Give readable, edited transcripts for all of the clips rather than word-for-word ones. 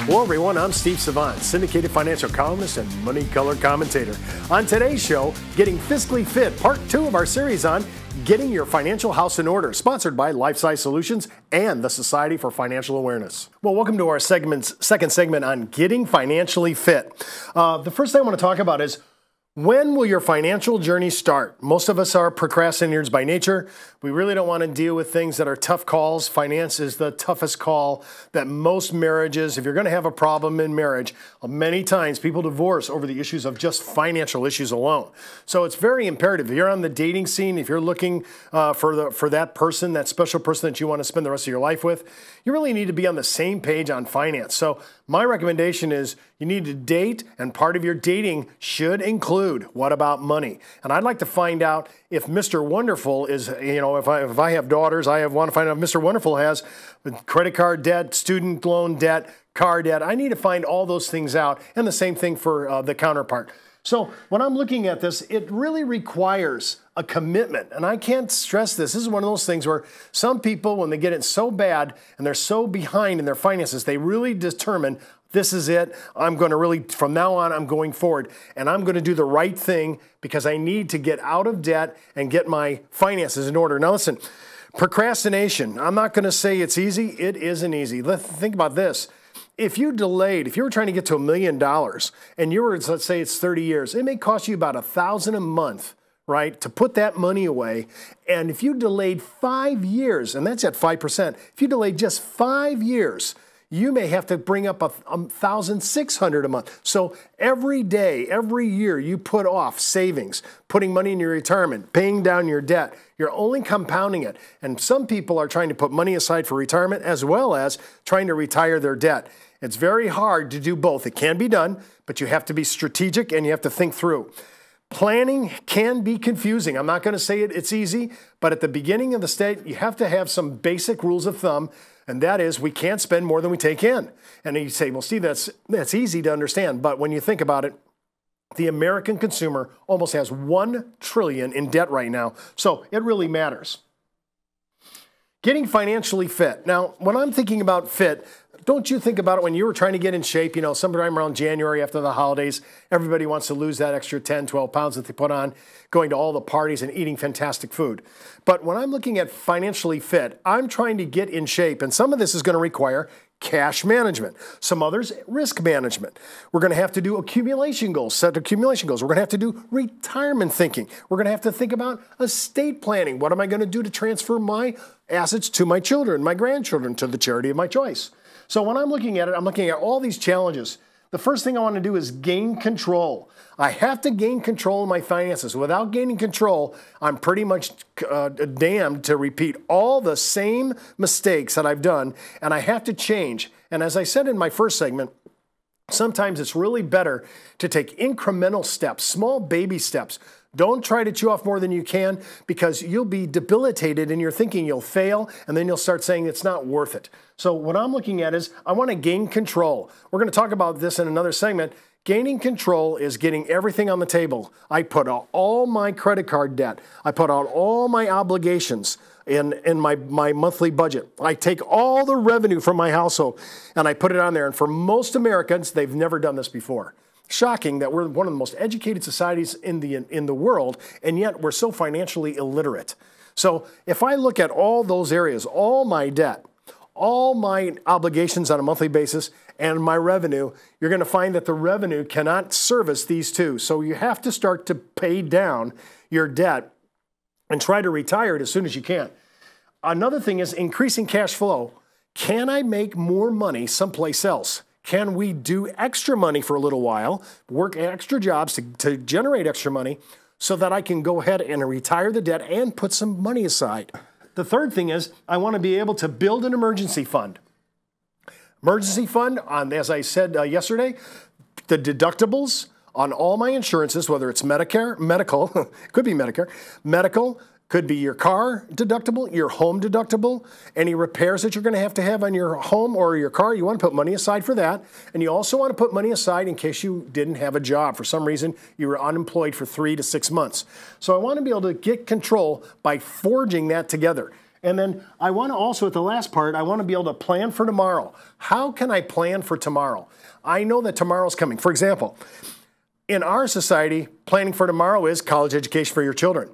Hello everyone, I'm Steve Savant, syndicated financial columnist and money color commentator. On today's show, Getting Fiscally Fit, part 2 of our series on getting your financial house in order, sponsored by LifeSize Solutions and the Society for Financial Awareness. Well, welcome to our second segment on getting financially fit. The first thing I want to talk about is, when will your financial journey start? Most of us are procrastinators by nature. We really don't want to deal with things that are tough calls. Finance is the toughest call that most marriages, if you're going to have a problem in marriage, many times people divorce over the issues of just financial issues alone. So it's very imperative. If you're on the dating scene, if you're looking for that person, that special person that you want to spend the rest of your life with, you really need to be on the same page on finance. So my recommendation is you need to date, and part of your dating should include, what about money? And I'd like to find out if Mr. Wonderful is, if I have daughters, I want to find out if Mr. Wonderful has credit card debt, student loan debt, car debt. I need to find all those things out, and the same thing for the counterpart. So when I'm looking at this, it really requires a commitment. And I can't stress this. This is one of those things where some people, when they get it so bad and they're so behind in their finances, they really determine, this is it. I'm going to really, from now on, I'm going forward. And I'm going to do the right thing because I need to get out of debt and get my finances in order. Now listen, procrastination. I'm not going to say it's easy. It isn't easy. Think about this. If you were trying to get to $1 million and you were, let's say it's 30 years, it may cost you about $1,000 a month, right, to put that money away. And if you delayed 5 years, and that's at 5%, if you delayed just 5 years, you may have to bring up $1,600 a month. So every day, every year you put off savings, putting money in your retirement, paying down your debt, you're only compounding it. And some people are trying to put money aside for retirement as well as trying to retire their debt. It's very hard to do both. It can be done, but you have to be strategic and you have to think through. Planning can be confusing. I'm not going to say it's easy, but at the beginning of the state, you have to have some basic rules of thumb, and that is we can't spend more than we take in. And you say, well, Steve, that's easy to understand, but when you think about it, the American consumer almost has $1 trillion in debt right now, so it really matters. Getting financially fit. Now, when I'm thinking about fit, don't you think about it when you were trying to get in shape, sometime around January after the holidays, everybody wants to lose that extra 10, 12 pounds that they put on, going to all the parties and eating fantastic food. But when I'm looking at financially fit, I'm trying to get in shape, and some of this is going to require cash management. Some others, risk management. We're going to have to do accumulation goals, set accumulation goals. We're going to have to do retirement thinking. We're going to have to think about estate planning. What am I going to do to transfer my assets to my children, my grandchildren, to the charity of my choice? So when I'm looking at it, I'm looking at all these challenges. The first thing I want to do is gain control. I have to gain control of my finances. Without gaining control, I'm pretty much damned to repeat all the same mistakes that I've done, and I have to change. And as I said in my first segment, sometimes it's really better to take incremental steps, small baby steps. Don't try to chew off more than you can, because you'll be debilitated in your thinking. You'll fail, and then you'll start saying it's not worth it. So what I'm looking at is I want to gain control. We're going to talk about this in another segment. Gaining control is getting everything on the table. I put out all my credit card debt. I put out all my obligations in my monthly budget. I take all the revenue from my household, and I put it on there. And for most Americans, they've never done this before. Shocking that we're one of the most educated societies in the world, and yet we're so financially illiterate. So if I look at all those areas, all my debt, all my obligations on a monthly basis, and my revenue, you're going to find that the revenue cannot service these two. So you have to start to pay down your debt and try to retire it as soon as you can. Another thing is increasing cash flow. Can I make more money someplace else? Can we do extra money for a little while, work extra jobs to generate extra money so that I can go ahead and retire the debt and put some money aside? The third thing is I want to be able to build an emergency fund. Emergency fund, as I said yesterday, the deductibles on all my insurances, whether it's Medicare, medical, could be Medicare, medical, could be your car deductible, your home deductible, any repairs that you're going to have on your home or your car. You want to put money aside for that. And you also want to put money aside in case you didn't have a job. For some reason, you were unemployed for 3 to 6 months. So I want to be able to get control by forging that together. And then I want to also, at the last part, I want to be able to plan for tomorrow. How can I plan for tomorrow? I know that tomorrow's coming. For example, in our society, planning for tomorrow is college education for your children.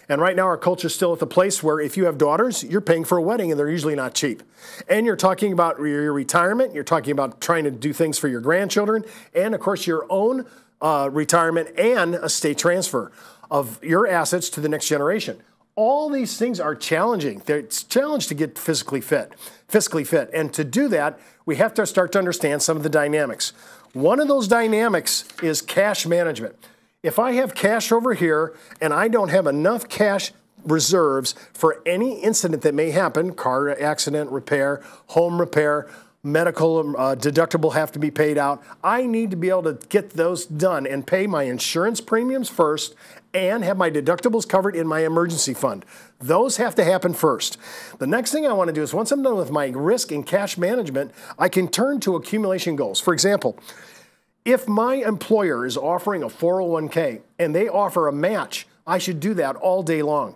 And right now our culture is still at the place where if you have daughters, you're paying for a wedding and they're usually not cheap. And you're talking about your retirement, you're talking about trying to do things for your grandchildren, and of course your own retirement and estate transfer of your assets to the next generation. All these things are challenging. It's a challenge to get fiscally fit. And to do that, we have to start to understand some of the dynamics. One of those dynamics is cash management. If I have cash over here and I don't have enough cash reserves for any incident that may happen, car accident, repair, home repair, medical deductible have to be paid out, I need to be able to get those done and pay my insurance premiums first and have my deductibles covered in my emergency fund. Those have to happen first. The next thing I want to do is once I'm done with my risk and cash management, I can turn to accumulation goals. For example, if my employer is offering a 401k and they offer a match, I should do that all day long.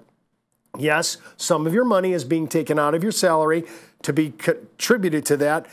Yes, some of your money is being taken out of your salary to be contributed to that,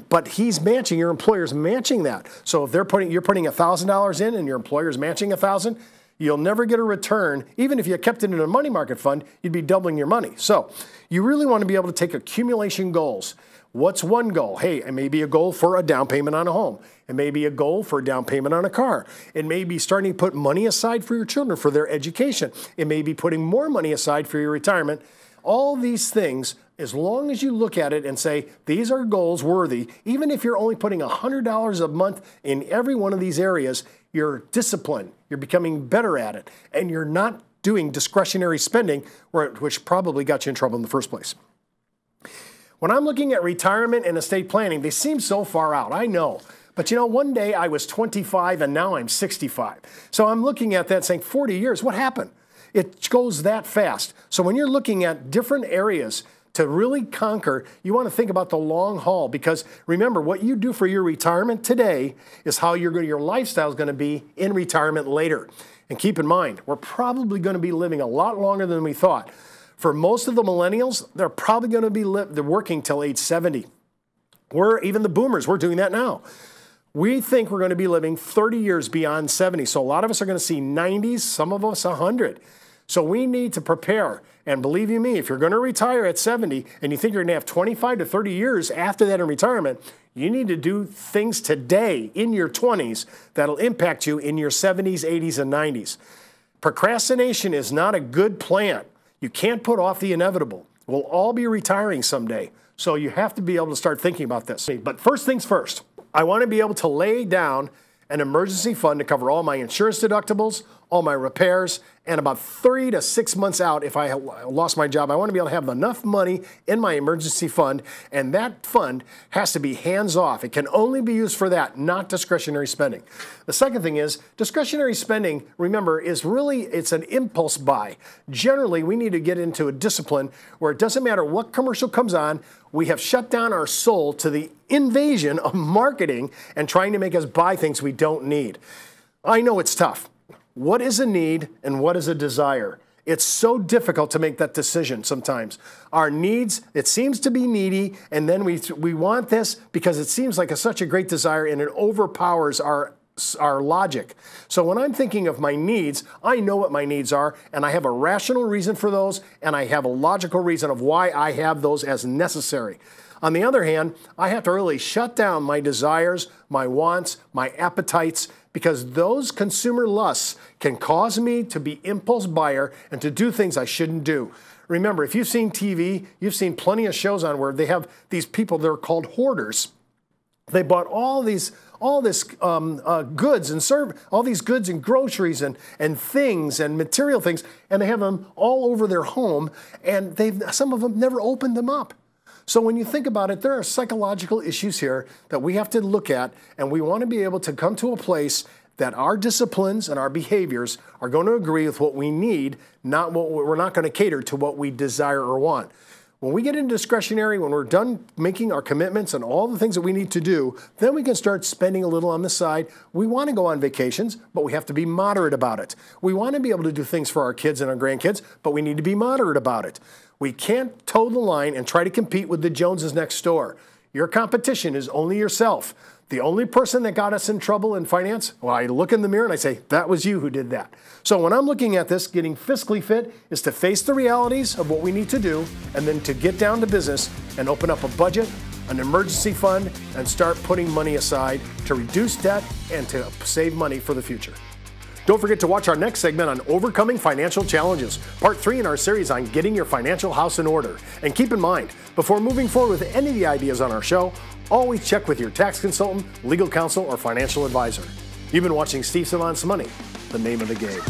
but he's matching, your employer's matching that. So if you're putting $1,000 in and your employer's matching $1,000, you'll never get a return. Even if you kept it in a money market fund, you'd be doubling your money. So you really want to be able to take accumulation goals. What's one goal? Hey, it may be a goal for a down payment on a home. It may be a goal for a down payment on a car. It may be starting to put money aside for your children for their education. It may be putting more money aside for your retirement. All these things, as long as you look at it and say, these are goals worthy, even if you're only putting $100 a month in every one of these areas, you're disciplined, you're becoming better at it, and you're not doing discretionary spending, which probably got you in trouble in the first place. When I'm looking at retirement and estate planning, they seem so far out, I know. But you know, one day I was 25 and now I'm 65. So I'm looking at that saying 40 years, what happened? It goes that fast. So when you're looking at different areas to really conquer, you want to think about the long haul, because remember, what you do for your retirement today is how your lifestyle is going to be in retirement later. And keep in mind, we're probably going to be living a lot longer than we thought. For most of the millennials, they're probably going to be working till age 70. Even the boomers, we're doing that now. We think we're going to be living 30 years beyond 70. So a lot of us are going to see 90s, some of us 100. So we need to prepare. And believe you me, if you're going to retire at 70 and you think you're going to have 25 to 30 years after that in retirement, you need to do things today in your 20s that'll impact you in your 70s, 80s, and 90s. Procrastination is not a good plan. You can't put off the inevitable. We'll all be retiring someday. So you have to be able to start thinking about this. But first things first, I want to be able to lay down an emergency fund to cover all my insurance deductibles, all my repairs, and about 3 to 6 months out, if I lost my job, I want to be able to have enough money in my emergency fund, and that fund has to be hands-off. It can only be used for that, not discretionary spending. The second thing is, discretionary spending, remember, it's an impulse buy. Generally, we need to get into a discipline where it doesn't matter what commercial comes on, we have shut down our soul to the invasion of marketing and trying to make us buy things we don't need. I know it's tough. What is a need and what is a desire? It's so difficult to make that decision sometimes. Our needs, it seems to be needy, and then we want this because it seems like such a great desire and it overpowers our logic. So when I'm thinking of my needs, I know what my needs are, and I have a rational reason for those, and I have a logical reason of why I have those as necessary. On the other hand, I have to really shut down my desires, my wants, my appetites, because those consumer lusts can cause me to be impulse buyer and to do things I shouldn't do. Remember, if you've seen TV, you've seen plenty of shows on where they have these people, they're called hoarders. They bought all these goods and groceries and things and material things, and they have them all over their home, and some of them never opened them up. So when you think about it, there are psychological issues here that we have to look at, and we want to be able to come to a place that our disciplines and our behaviors are going to agree with what we need, we're not going to cater to what we desire or want. When we get into discretionary, when we're done making our commitments and all the things that we need to do, then we can start spending a little on the side. We want to go on vacations, but we have to be moderate about it. We want to be able to do things for our kids and our grandkids, but we need to be moderate about it. We can't toe the line and try to compete with the Joneses next door. Your competition is only yourself. The only person that got us in trouble in finance, well, I look in the mirror and I say, that was you who did that. So when I'm looking at this, getting fiscally fit is to face the realities of what we need to do and then to get down to business and open up a budget, an emergency fund, and start putting money aside to reduce debt and to save money for the future. Don't forget to watch our next segment on overcoming financial challenges, part 3 in our series on getting your financial house in order. And keep in mind, before moving forward with any of the ideas on our show, always check with your tax consultant, legal counsel, or financial advisor. You've been watching Steve Savant's Money, the name of the game.